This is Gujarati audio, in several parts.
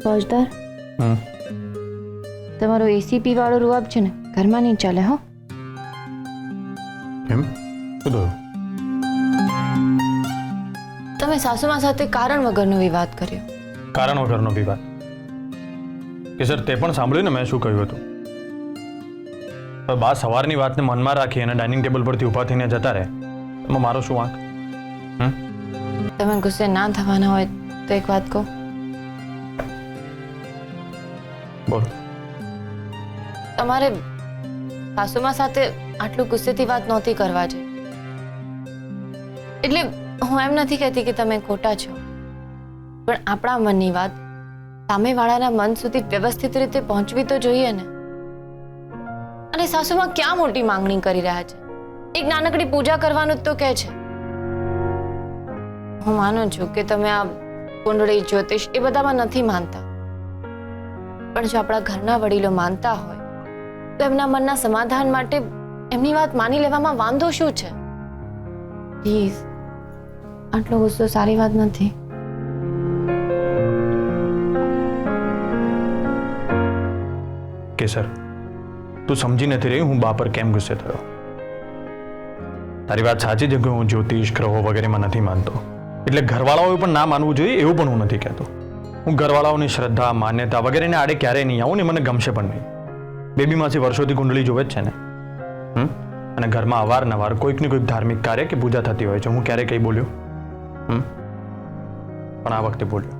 ફોજદાર તમારો એસીપી વાળો રૂઆબ છે ને ઘરમાં નહીં ચાલે હો. કેમ શું થયું? તમે સાસુમા સાથે કારણ વગરનો વિવાદ કર્યો. કારણ વગરનો વિવાદ કે સર તે પણ સાંભળ્યું ને મેં શું કહ્યું હતું? બા સવારની વાતને મનમાં રાખી અને ડાઇનિંગ ટેબલ પરથી ઊભા થઈને જતા રહે એમાં મારો શું વાંક? તમે ગુસ્સે ના થવાના હોય તો એક વાત કહું. બોલ. તમારે સાસુમા સાથે આટલું ગુસ્સેથી વાત નહોતી કરવા જોઈએ. એટલે હું એમ નથી કહેતી કે તમે ખોટા છો, પણ આપણા મનની વાત સામેવાળાના મન સુધી વ્યવસ્થિત રીતે પહોંચવી તો જોઈએ ને. અને સાસુમાં ક્યાં મોટી માંગણી કરી રહ્યા છે? એક નાનકડી પૂજા કરવાનું જ તો કહે છે. હું માનું છું કે તમે આ કુંડળી જ્યોતિષ એ બધામાં નથી માનતા, પણ જો આપણા ઘરના વડીલો માનતા હોય તો એમના મનના સમાધાન માટે એમની વાત માની લેવામાં વાંધો શું છે? પ્લીઝ, આટલો ગુસ્સો સારી વાત નથી. કેસર, તું સમજી નથી રહી હું બા પર કેમ ગુસ્સે થયો. તારી વાત સાચી છે કે હું જ્યોતિષ ગ્રહો વગેરેમાં નથી માનતો, એટલે ઘરવાળાઓએ પણ ના માનવું જોઈએ એવું પણ હું નથી કહેતો. હું ઘરવાળાઓની શ્રદ્ધા માન્યતા વગેરેને આડે ક્યારેય નહીં આવું ને મને ગમશે પણ નહીં. બેબી માસી વર્ષોથી કુંડળી જોવે જ છે ને. અને ઘરમાં અવારનવાર કોઈક ને કોઈક ધાર્મિક કાર્ય કે પૂજા થતી હોય છે. હું ક્યારેય કંઈ બોલ્યો? પણ આ વખતે બોલ્યો,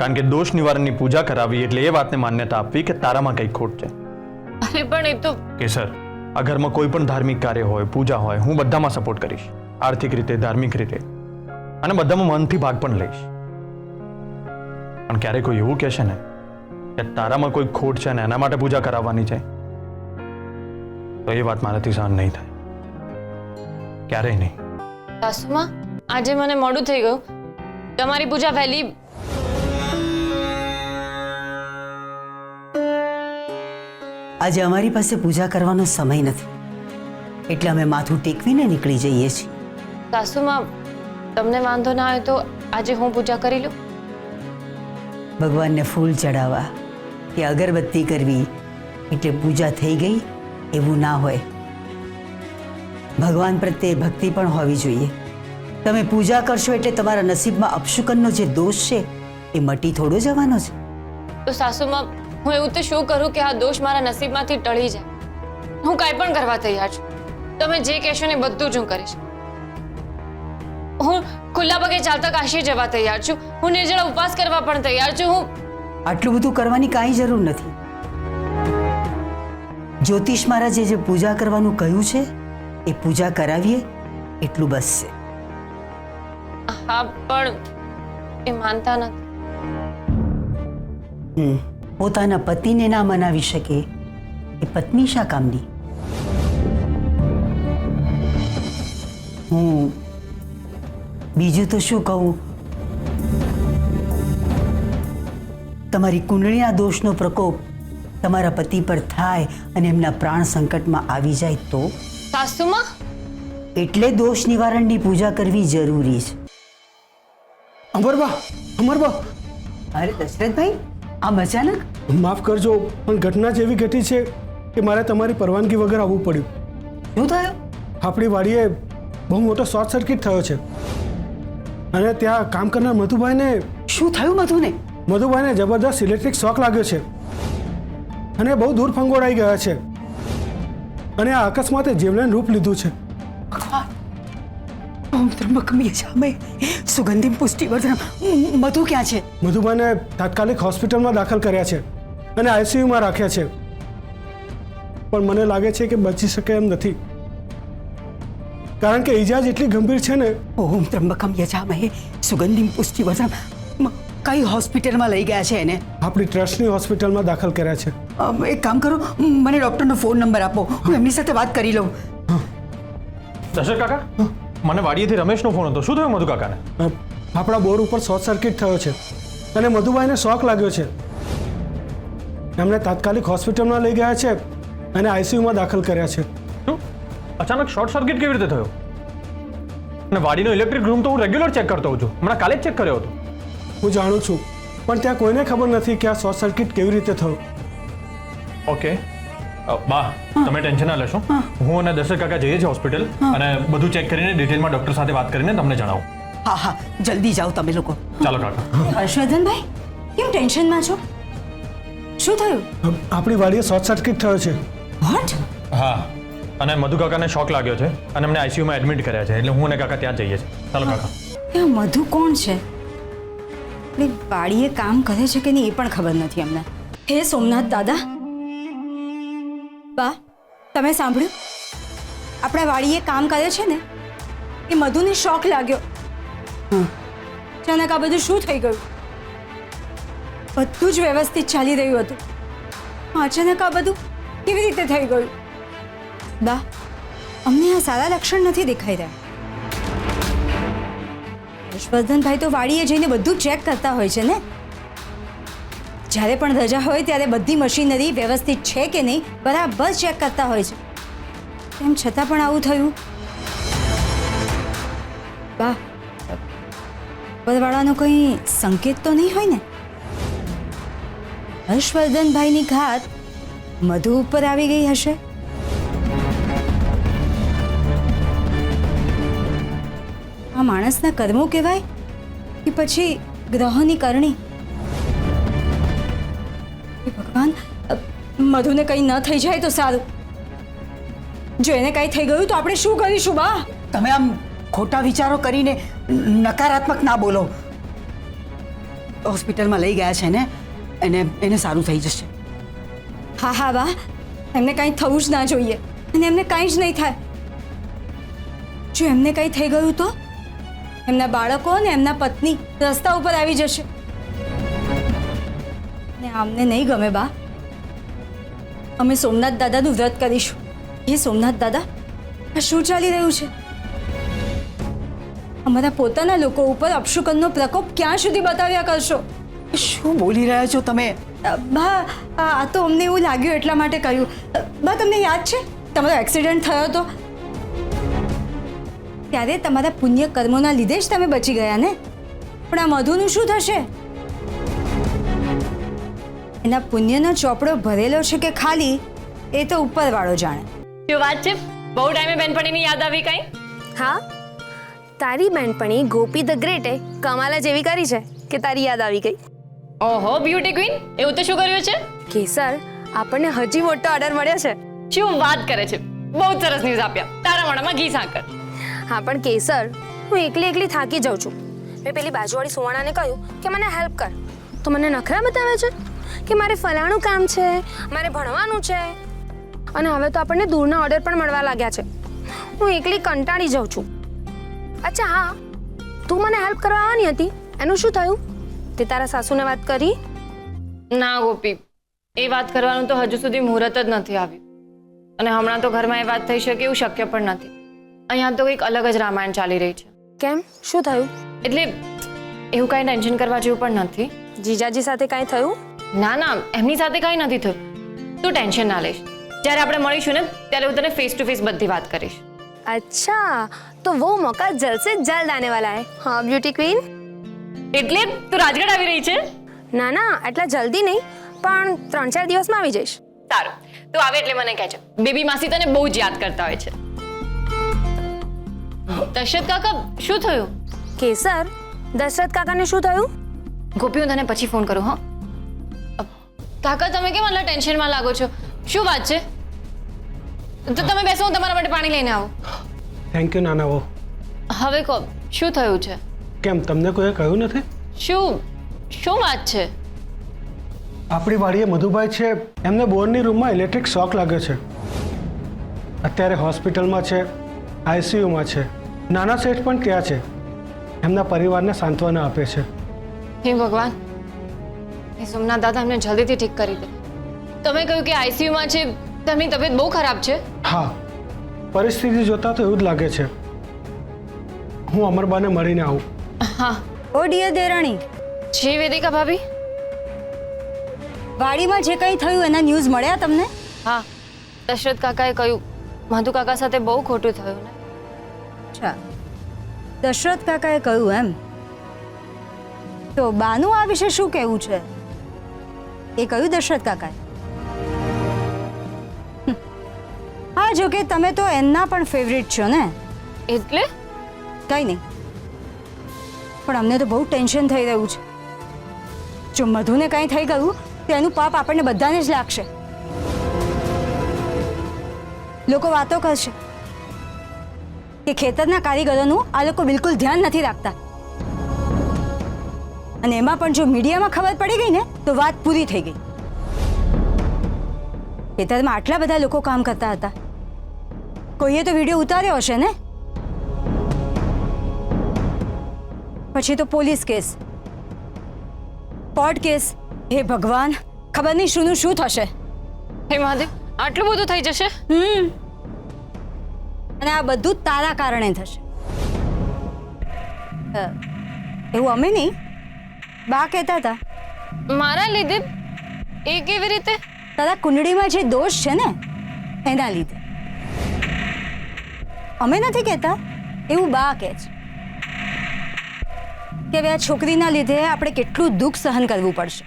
કારણ કે દોષ નિવારણની પૂજા કરાવી એટલે એ વાતને માન્યતા આપવી કે તારામાં કંઈક ખોટ છે. અરે પણ એ તો કેસર, આ ઘરમાં કોઈ પણ ધાર્મિક કાર્ય હોય, પૂજા હોય, હું બધામાં સપોર્ટ કરીશ. આર્થિક રીતે, ધાર્મિક રીતે, અને બધામાં મનથી ભાગ પણ લઈશ. પણ ક્યારે કોઈ એવું કહેશે ને કે તારામાં કોઈ ખોટ છે ને એના માટે પૂજા કરાવવાની છે, તો એ વાત મારાથી સહન નહીં થાય. ક્યારેય નહીં. સાસુમાં, આજે મને મોડું થઈ ગયું. તમારી પૂજા વહેલી. આજે અમારી પાસે પૂજા કરવાનો સમય નથી, એટલે અમે માથું ટેકવીને નીકળી જઈએ છીએ. સાસુમાં, તમને વાંધો ના હોય તો આજે હું પૂજા કરી લઉં? ભગવાનને ફૂલ ચડાવવા કે અગરબત્તી કરવી એટલે પૂજા થઈ ગઈ એવું ના હોય. ભગવાન પ્રત્યે ભક્તિ પણ હોવી જોઈએ. તમે પૂજા કરશો એટલે તમારા નસીબમાં અપશુકનનો જે દોષ છે એ મટી થોડો જવાનો છે. તો સાસુમાં, હું એવું તો શું કરું કે આ દોષ મારા નસીબમાંથી ટળી જાય? હું કાંઈ પણ કરવા તૈયાર છું. તમે જે કહેશો ને બધું જ હું કરીશ. હું ખુલ્લા પગે ચાલતા કાશી જવા તૈયાર છું. હું નિર્જળા ઉપવાસ કરવા પણ તૈયાર છું. હું આટલું બધું કરવાની કાંઈ જરૂર નથી. જ્યોતિષ મહારાજે જે પૂજા કરવાનું કહ્યું છે એ પૂજા કરાવીએ એટલું બસ છે. હા, પણ એ માનતા નથી. પોતાના પતિને ના મનાવી શકે એ પત્ની શા કામની? હું બીજું તો શું કહું? તમારી કુંડળીના દોષનો પ્રકોપ તમારા પતિ પર થાય અને એમના પ્રાણ સંકટમાં આવી જાય તો? સાસુમાં, એટલે દોષ નિવારણની પૂજા કરવી જરૂરી છે. અમરબા, અરે દશરથભાઈ, આમ અચાનક? માફ કરજો, પણ ઘટના જ એવી ઘટી છે કે મારે તમારી પરવાનગી વગર આવવું પડ્યું. શું થયું? આપણી વાડીએ બહુ મોટો શોર્ટ સર્કિટ થયો છે અને ત્યાં કામ કરનાર મધુભાઈને શું થયું મધુને? મધુભાઈને જબરદસ્ત ઇલેક્ટ્રિક શોક લાગ્યો છે અને બહુ દૂર ફંગોળાઈ ગયા છે અને આ અકસ્માતે જીવલેણ રૂપ લીધું છે. ઓમ ત્રંબકમ યજામહે સુગંધિમ પુષ્ટિવર્ધનમ. મધુ ક્યાં છે? મધુભાઈને તાત્કાલિક હોસ્પિટલમાં દાખલ કર્યા છે અને આઈસીયુમાં રાખ્યા છે, પણ મને લાગે છે કે બચી શકે એમ નથી, કારણ કે ઈજા જેટલી ગંભીર છે ને. ઓમ ત્રંબકમ યજામહે સુગંધિમ પુષ્ટિવર્ધનમ. કઈ હોસ્પિટલમાં લઈ ગયા છે એને? આપણી ટ્રસ્ટની હોસ્પિટલમાં દાખલ કર્યા છે. એક કામ કરો, મને ડોક્ટરનો ફોન નંબર આપો, હું એમની સાથે વાત કરી લઉં. દશરથ કાકા, મને વાડીએથી રમેશનો ફોન હતો. શું થયું મધુ કાકાને? આપણા બોર ઉપર શોર્ટ સર્કિટ થયો છે અને મધુભાઈને શોક લાગ્યો છે. એમને તાત્કાલિક હોસ્પિટલમાં લઈ ગયા છે અને આઈસીયુમાં દાખલ કર્યા છે. શું અચાનક શોર્ટ સર્કિટ કેવી રીતે થયો? અને વાડીનો ઇલેક્ટ્રિક રૂમ તો હું રેગ્યુલર ચેક કરતો હોઉં છું. હમણાં કાલે જ ચેક કર્યો હતો. હું જાણું છું, પણ ત્યાં કોઈને ખબર નથી કે આ શોર્ટ સર્કિટ કેવી રીતે થયું. ઓકે બા તમે ટેન્શન ના લેશો. હું અને દશરથ કાકા જઈએ છીએ હોસ્પિટલ અને બધું ચેક કરીને ડિટેલમાં ડૉક્ટર સાથે વાત કરીને તમને જણાવું. હા હા જલ્દી જાઓ તમે લોકો. ચાલો કાકા. હર્ષવર્ધનભાઈ કેમ ટેન્શનમાં છો? શું થયું? આપણી વાડીએ શોર્ટ સર્કિટ થયો છે. વોટ? હા અને મધુ કાકાને શોક લાગ્યો છે અને અમને આઈસીયુમાં એડમિટ કર્યા છે એટલે હું અને કાકા ત્યાં જઈએ છીએ. ચાલો કાકા. એ મધુ કોણ છે? એટલે વાડીએ કામ કરે છે કે નહીં એ પણ ખબર નથી અમને. હે સોમનાથ દાદા, બા તમે સાંભળ્યું? આપણા વાડીએ કામ કરે છે ને એ મધુને શોક લાગ્યો. અચાનક આ બધું શું થઈ ગયું? બધું જ વ્યવસ્થિત ચાલી રહ્યું હતું, અચાનક આ બધું કેવી રીતે થઈ ગયું? બા અમને આ સારા લક્ષણ નથી દેખાઈ રહ્યા. હર્ષવર્ધનભાઈ તો વાડીએ જઈને બધું ચેક કરતા હોય છે ને. જ્યારે પણ રજા હોય ત્યારે બધી મશીનરી વ્યવસ્થિત છે કે નહીં બરાબર ચેક કરતા હોય છે. તેમ છતાં પણ આવું થયું. બા ઉપરવાળાનો કંઈ સંકેત તો નહીં હોય ને? હર્ષવર્ધનભાઈની ઘાત મધુ ઉપર આવી ગઈ હશે. આ માણસના કર્મો કહેવાય કે પછી ગ્રહોની કરણી? હે ભગવાન, મધુને કંઈ ન થઈ જાય તો સારું. જો એને કંઈ થઈ ગયું તો આપણે શું કરીશું બા? તમે આમ ખોટા વિચારો કરીને નકારાત્મક ના બોલો. હોસ્પિટલમાં લઈ ગયા છે ને, એને સારું થઈ જશે. હા હા બા, એમને કંઈ થવું જ ના જોઈએ અને એમને કંઈ જ નહીં થાય. જો એમને કંઈ થઈ ગયું તો એમના બાળકો અને એમના પત્ની રસ્તા ઉપર આવી જશે. ને અમને નહીં ગમે બા. અમે સોમનાથ દાદાનું વ્રત કરીશું. એ સોમનાથ દાદા, આ શું ચાલી રહ્યું છે? અમારા પોતાના લોકો ઉપર અપશુકનનો પ્રકોપ ક્યાં સુધી બતાવ્યા કરશો? શું બોલી રહ્યા છો તમે? બા આ તો અમને એવું લાગ્યું એટલા માટે કહ્યું. બા તમને યાદ છે તમારો એક્સિડન્ટ થયો હતો ત્યારે તમારા પુણ્ય કર્મોના લીધે જ તમે બચી ગયા ને. પણ આ મધુનું શું થશે? એના પુણ્યનો ચોપડો ભરેલો છે કે ખાલી એ તો ઉપરવાળો જાણે. શું વાત છે? બહુ ટાઈમે બેનપણીની યાદ આવી કઈ? હા, તારી બેનપણી ગોપી ધ ગ્રેટે કમાલ જ એવી કરી છે કે તારી યાદ આવી ગઈ. ઓહો બ્યુટી ક્વીન, એવું તો શું કર્યું છે? કેસર, આપણને હજી મોટો ઓર્ડર મળ્યો છે. શું વાત કરે છે? બહુ જ સરસ ન્યૂઝ આપ્યા. તારા મોઢામાં ઘી સાકર. હા પણ કેસર, હું એકલી થાકી જાઉં છું. મેં પેલી બાજુવાળી સુવર્ણાને કહ્યું કે મને હેલ્પ કર, તો મને નખરા બતાવે છે કે મારે ફલાણું કામ છે, મારે ભણવાનું છે. અને હવે તો આપણને દૂરના ઓર્ડર પણ મળવા લાગ્યા છે. હું એકલી કંટાળી જાઉં છું. અચ્છા હા, તું મને હેલ્પ કરવા આવવાની હતી, એનું શું થયું? તે તારા સાસુને વાત કરી? ના ગોપી, એ વાત કરવાનું તો હજુ સુધી મુહૂર્ત જ નથી આવ્યું. અને હમણાં તો ઘરમાં એ વાત થઈ શકે એવું શક્ય પણ નથી. અહીંયા તો કંઈક અલગ જ રામાયણ ચાલી રહી છે. કેમ, શું થયું? એટલે એવું કાંઈ ટેન્શન કરવા જેવું પણ નથી. જીજાજી સાથે કાંઈ થયું? ના ના, એમની સાથે કાંઈ નથી થયું. તું ટેન્શન ના લઈશ. જ્યારે આપણે મળીશું ને ત્યારે હું તને ફેસ ટુ ફેસ બધી વાત કરીશ. अच्छा, तो वो मौका जल्द से जल्द आने वाला है. हाँ ब्यूटी क्वीन. એટલે તું રાજગઢ આવી રહી છે? ના ના, આટલા જલ્દી નહીં, પણ 3-4 દિવસમાં આવી જઈશ. સારું, તું આવે એટલે મને કહેજે. બેબી માસી તને બહુ જ યાદ કરતા હોય છે. દશરથ કાકા, શું થયું? કેસર, દશરથ કાકાને શું થયું? ગોપી, હું તને પછી ફોન કરું. હા કાકા, તમે કેમ આટલા ટેન્શનમાં લાગો છો? શું વાત છે? તો તમે બેસો, હું તમારા માટે પાણી લઈને આવું. થેન્ક યુ નાના બહુ. હવે કહો, શું થયું છે? કેમ તમને કોઈએ કહ્યું નથી? શું વાત છે? આપણી વાડીએ મધુભાઈ છે, એમને બોરની રૂમમાં ઇલેક્ટ્રિક શોક લાગ્યો છે. અત્યારે હોસ્પિટલમાં છે, આઈસીયુમાં છે. નાના શેઠ પણ ત્યાં છે, એમના પરિવારને સાંત્વના આપે છે. હે ભગવાન, એ સોમનાથ દાદા એમને જલ્દીથી ઠીક કરી દે. તમે કહ્યું કે આઈસીયુમાં છે, તેમની તબિયત બહુ ખરાબ છે? હા, પરિસ્થિતિ જોતા તો એવું જ લાગે છે. હું અમરબાને મળીને આવું. હા. ઓ ડિયર દેરાણી, જી વેદિકા ભાભી. વાડીમાં જે કંઈ થયું એના ન્યૂઝ મળ્યા તમને? હા, દશરથ કાકાએ કહ્યું મધુ કાકા સાથે બહુ ખોટું થયું ને. અચ્છા, દશરથ કાકાએ કહ્યું એમ. તો બાનું આ વિશે શું કહેવું છે એ કહ્યું દશરથ કાકાએ? હા, જો કે તમે તો એમના પણ ફેવરિટ છો ને. એટલે કંઈ નહીં, પણ અમને તો બહુ ટેન્શન થઈ રહ્યું છે. જો મધુને કંઈ થઈ ગયું તો એનું પાપ આપણને બધાને જ લાગશે. લોકો વાતો કરશે કે ખેતરના કારીગરોનું આ લોકો બિલકુલ ધ્યાન નથી રાખતા, અને એમાં પણ જો મીડિયામાં ખબર પડી ગઈ ને તો વાત પૂરી થઈ ગઈ. ખેતરમાં આટલા બધા લોકો કામ કરતા હતા, કોઈએ તો વિડીયો ઉતાર્યો હશે ને. પછી તો પોલીસ કેસ, કોર્ટ કેસ. હે ભગવાન, ખબર નહીં શુંનું શું થશે. હે મહાદેવ, આટલું બધું થઈ જશે? અને આ બધું તારા કારણે થશે. એવું અમે નહીં, બા કહેતા હતા. મારા લીધે? એ કેવી રીતે? તારા કુંડળીમાં જે દોષ છે ને એના લીધે. અમે નથી કહેતા, એવું બા કહે છે કે હવે આ છોકરીના લીધે આપણે કેટલું દુઃખ સહન કરવું પડશે,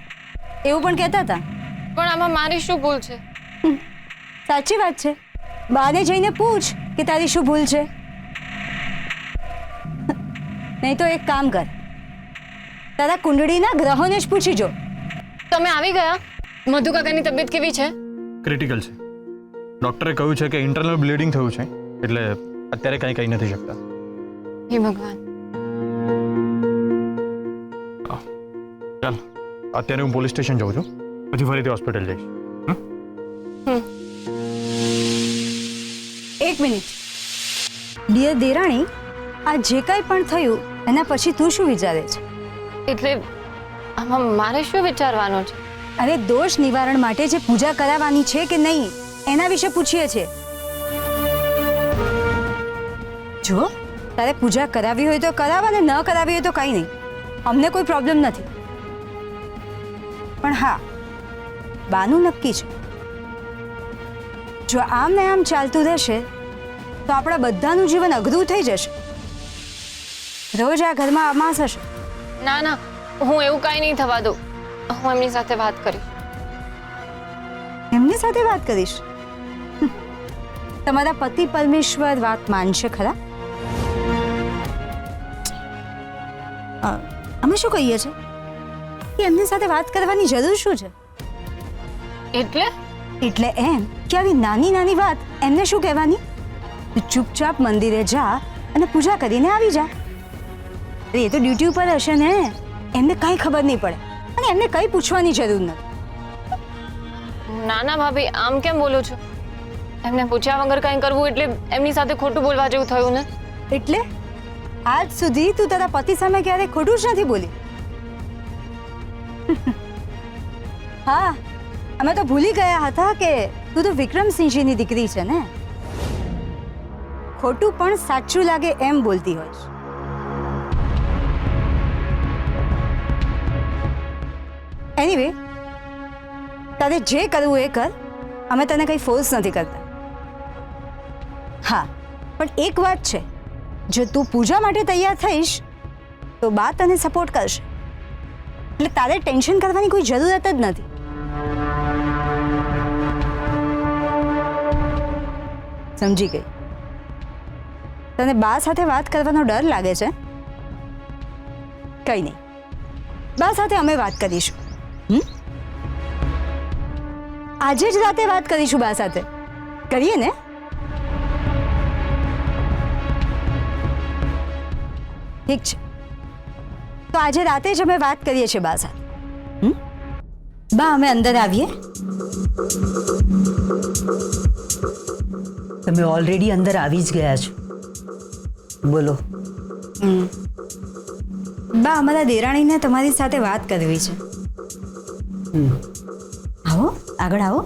એવું પણ કહેતા હતા. પણ આમાં મારી શું ભૂલ છે? સાચી વાત છે, બાને જઈને પૂછ કે તારી શું ભૂલ છે. નહીં તો એક કામ કર, તારા કુંડળીના ગ્રહોને જ પૂછી જો. તમે આવી ગયા? મધુ કાકાની તબિયત કેવી છે? ક્રિટિકલ છે. ડૉક્ટરે કહ્યું છે કે ઇન્ટરનલ બ્લીડિંગ થયું છે, એટલે અત્યારે કંઈ કહી નથી શકતા. હે ભગવાન. ચાલ, અત્યારે હું પોલીસ સ્ટેશન જાઉં છું, પછી ફરીથી હોસ્પિટલ જઈશ. એક મિનિટ, ડિયર દેરાણી, આ જે કાંઈ પણ થયું એના પછી તું શું વિચારે છે? એટલે આમાં મારે શું વિચારવાનું છે? અરે દોષ નિવારણ માટે જે પૂજા કરાવવાની છે કે નહીં એના વિશે પૂછીએ છીએ. જો તારે પૂજા કરાવી હોય તો કરાવ, અને ન કરાવી હોય તો કંઈ નહીં, અમને કોઈ પ્રોબ્લેમ નથી. પણ હા, બાનું નક્કી છે, જો આમ ને આમ ચાલતું રહેશે તો આપણા બધાનું જીવન અઘરું થઈ જશે. રોજ આ ઘરમાં અમાસ હશે. ના ના, હું એવું કાંઈ નહીં થવા દઉં. હું એમની સાથે વાત કરીશ. એમની સાથે વાત કરીશ? તમારા પતિ પરમેશ્વર વાત માનશે ખરા? અમે શું કહીએ છીએ કે એમની સાથે વાત કરવાની જરૂર શું છે? એટલે એટલે એમ કે આવી નાની નાની વાત એમને શું કહેવાની? તું ચૂપચાપ મંદિરે જા અને પૂજા કરીને આવી જા. અરે એ તો ડ્યુટી ઉપર હશે ને, એમને કાંઈ ખબર નહીં પડે, અને એમને કંઈ પૂછવાની જરૂર નથી. ના ના ભાભી, આમ કેમ બોલો છો? એમને પૂછ્યા વગર કંઈ કરવું એટલે એમની સાથે ખોટું બોલવા જેવું થયું ને. એટલે આજ સુધી તું તારા પતિ સામે ક્યારેય ખોટું જ નથી બોલી. હા, અમે તો ભૂલી ગયા હતા કે તું તો વિક્રમસિંહજીની દીકરી છે ને. ખોટું પણ સાચું લાગે એમ બોલતી હોય છે. એનીવે, તારે જે કરવું એ કર, અમે તને કંઈ ફોર્સ નથી કરતા. હા, પણ એક વાત છે, જો તું પૂજા માટે તૈયાર થઈશ તો બા તને સપોર્ટ કરશે, એટલે તારે ટેન્શન કરવાની કોઈ જરૂરત જ નથી. સમજી ગઈ? તને બા સાથે વાત કરવાનો ડર લાગે છે? કંઈ નહીં, બા સાથે અમે વાત કરીશું. આજે જ રાતે વાત કરીશું બા સાથે. કરીએ ને? ઠીક છે, તો આજે રાતે જ અમે વાત કરીએ છીએ બા સાથે. બા, અમે અંદર આવીએ? તમે ઓલરેડી અંદર આવી જ ગયા છો. બોલો. બા, અમારા દેરાણીને તમારી સાથે વાત કરવી છે. આવો, આગળ આવો.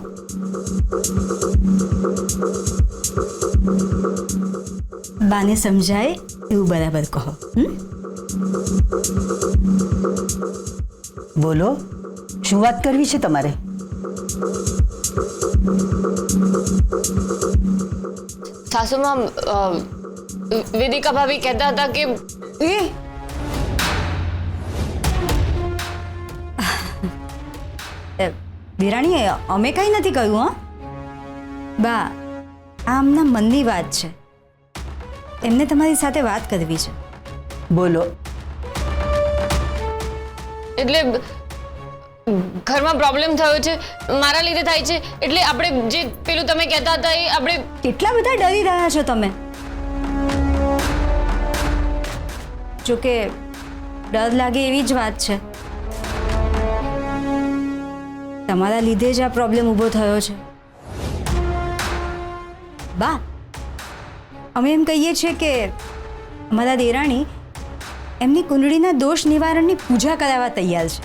બાને સમજાય એવું બરાબર કહો. બોલો, શું વાત કરવી છે તમારે? સાસુમાં વેદિકા ભાભી કહેતા હતા કે એ દેરાણી અમે કંઈ નથી કહ્યું હા બા આ આમના મનની વાત છે એમને તમારી સાથે વાત કરવી છે બોલો. એટલે ઘરમાં પ્રોબ્લેમ થયો છે મારા લીધે થાય છે એટલે આપણે જે પેલું તમે કહેતા હતા એ આપણે કેટલા બધા ડરી રહ્યા છો તમે જોકે ડર લાગે એવી જ વાત છે તમારા લીધે જ આ પ્રોબ્લેમ ઊભો થયો છે બા અમે એમ કહીએ છીએ કે અમારા દેરાણી એમની કુંડળીના દોષ નિવારણની પૂજા કરાવવા તૈયાર છે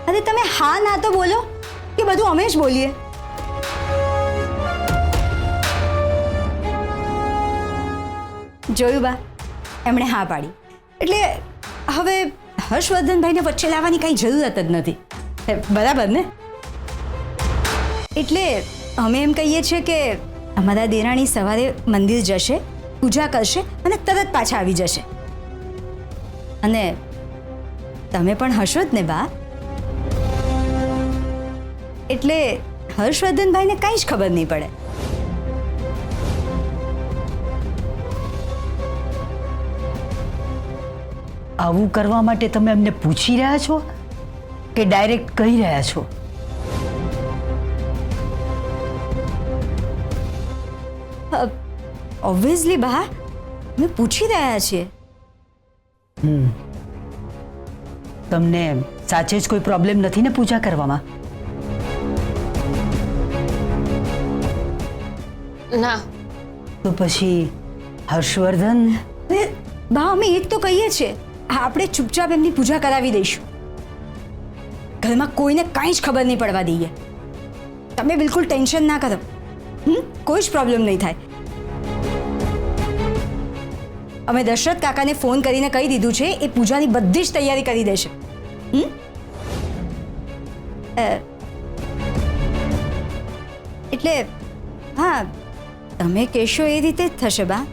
અરે તમે હા ના તો બોલો કે બધું અમે જ બોલીએ જોયું બા એમણે હા પાડી એટલે હવે હર્ષવર્ધનભાઈને વચ્ચે લાવવાની કાંઈ જરૂરત જ નથી બરાબર ને એટલે અમે એમ કહીએ છીએ કે અમારા દેરાણી સવારે મંદિર જશે પૂજા કરશે અને તરત પાછા આવી જશે અને તમે પણ હશો જ ને બા એટલે હર્ષવર્ધનભાઈને કાંઈ જ ખબર નહીં પડે આવું કરવા માટે તમે એમને પૂછી રહ્યા છો કે ડાયરેક્ટ કહી રહ્યા છો? ઓબ્વિયસલી બા અમે પૂછી રહ્યા છીએ તમને સાચે જ કોઈ પ્રોબ્લેમ નથી ને પૂજા કરવામાં? ના તો પછી હર્ષવર્ધન અરે બા અમે એક તો કહીએ છીએ આપણે ચૂપચાપ એમની પૂજા કરાવી દઈશું ઘરમાં કોઈને કાંઈ જ ખબર નહીં પડવા દઈએ તમે બિલકુલ ટેન્શન ના કરો કોઈ જ પ્રોબ્લેમ નહીં થાય અમે દશરથ કાકાને ફોન કરીને કહી દીધું છે એ પૂજાની બધી જ તૈયારી કરી દેશે એટલે હા તમે કહેશો એ રીતે જ થશે બા